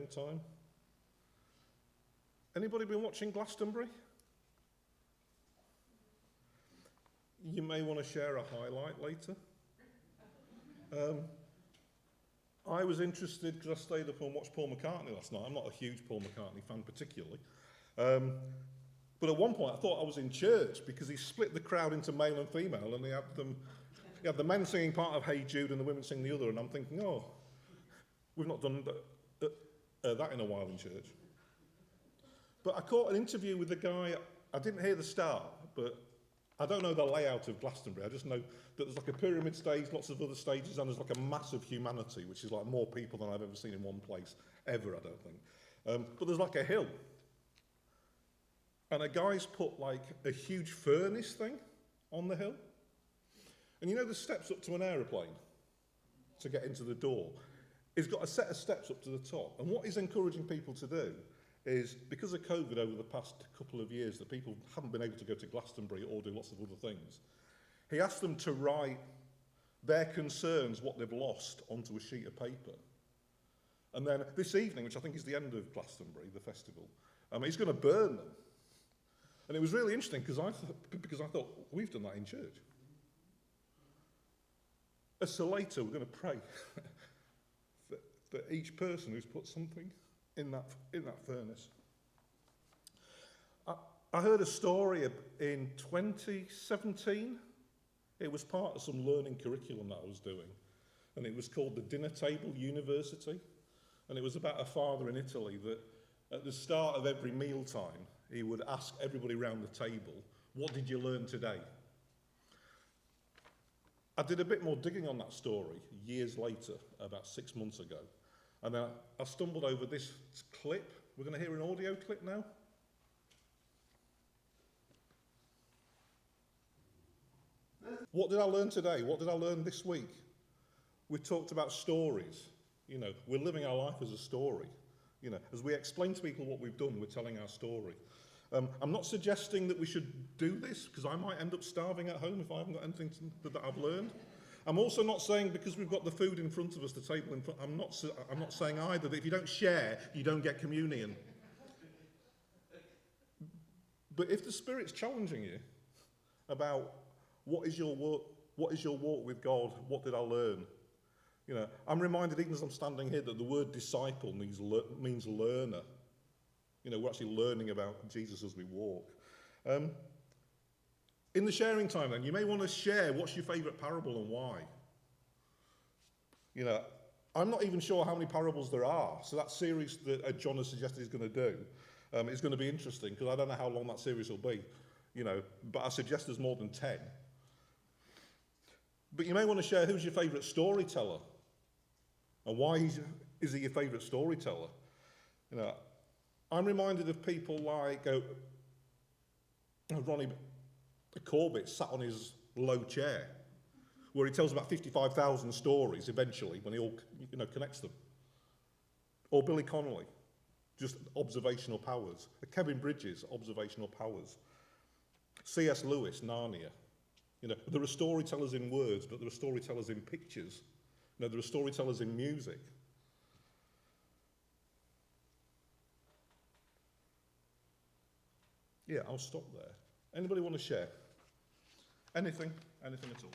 sharing time. Anybody been watching Glastonbury? You may want to share a highlight later. I was interested because I stayed up and watched Paul McCartney last night. I'm not a huge Paul McCartney fan particularly. But at one point I thought I was in church because he split the crowd into male and female, and he had the men singing part of Hey Jude and the women singing the other, and I'm thinking, oh, we've not done that in a while in church. But I caught an interview with the guy. I didn't hear the start, but I don't know the layout of Glastonbury. I just know that there's like a pyramid stage, lots of other stages, and there's like a mass of humanity, which is like more people than I've ever seen in one place, ever, I don't think. But there's like a hill. And a guy's put like a huge furnace thing on the hill. And you know the steps up to an aeroplane to get into the door? He's got a set of steps up to the top. And what he's encouraging people to do is, because of COVID over the past couple of years, that people haven't been able to go to Glastonbury or do lots of other things, he asked them to write their concerns, what they've lost, onto a sheet of paper. And then this evening, which I think is the end of Glastonbury, the festival, he's going to burn them. And it was really interesting because I thought, we've done that in church. As so later, we're going to pray for each person who's put something in that furnace. I heard a story in 2017. It was part of some learning curriculum that I was doing, and it was called the Dinner Table University. And it was about a father in Italy that at the start of every mealtime, he would ask everybody around the table, what did you learn today? I did a bit more digging on that story years later, about 6 months ago. And then I stumbled over this clip. We're going to hear an audio clip now. What did I learn today? What did I learn this week? We talked about stories. You know, we're living our life as a story. You know, as we explain to people what we've done, we're telling our story. I'm not suggesting that we should do this, because I might end up starving at home if I haven't got anything that I've learned. I'm also not saying because we've got the food in front of us, the table in front, I'm not saying either that if you don't share, you don't get communion. But if the Spirit's challenging you about what is your walk with God, what did I learn? You know, I'm reminded, even as I'm standing here, that the word disciple means learner. You know, we're actually learning about Jesus as we walk. In the sharing time then, you may want to share what's your favourite parable and why. You know, I'm not even sure how many parables there are, so that series that John has suggested he's going to do is going to be interesting, because I don't know how long that series will be, you know, but I suggest there's more than 10. But you may want to share who's your favourite storyteller and why is he your favourite storyteller. You know, I'm reminded of people like Ronnie Corbett sat on his low chair, where he tells about 55,000 stories eventually when he all connects them. Or Billy Connolly, just observational powers. Kevin Bridges, observational powers. C.S. Lewis, Narnia. You know, there are storytellers in words, but there are storytellers in pictures. You know, there are storytellers in music. Yeah, I'll stop there. Anybody want to share? Anything at all?